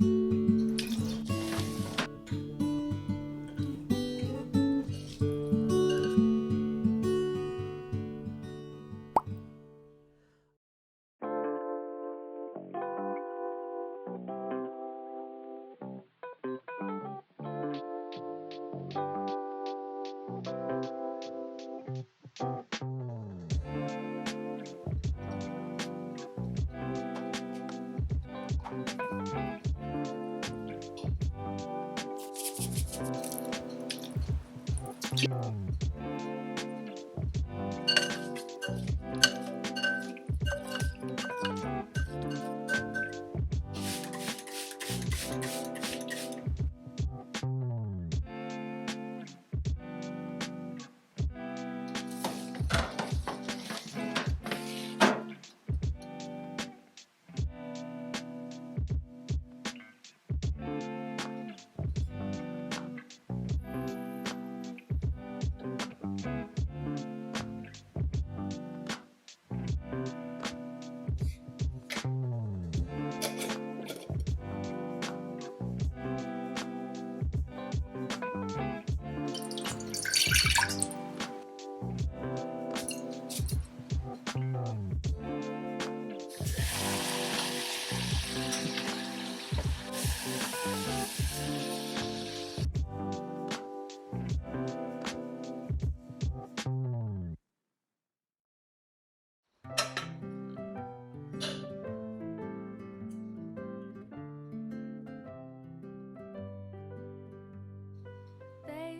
They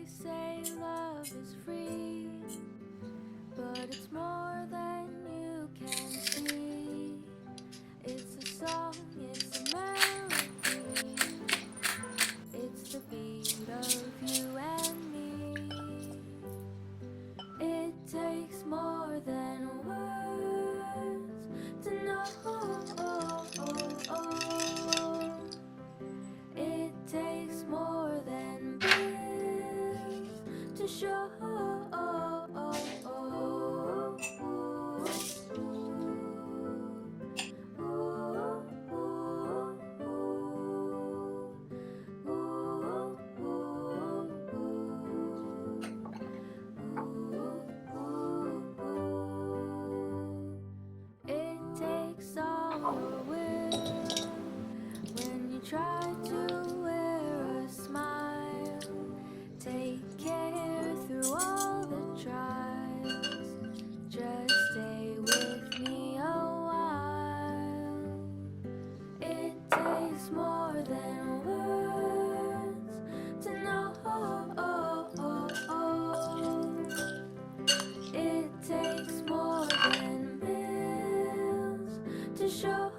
say love is free, but it's more than you can see. It's a song, it's a melody, it's the beat of you and me. It takes more than words to know. It takes more than to show. It takes all your will when you try to wear a smile. Take care through all the trials. Just stay with me a while. It takes more than words to know. It takes more than bills to show.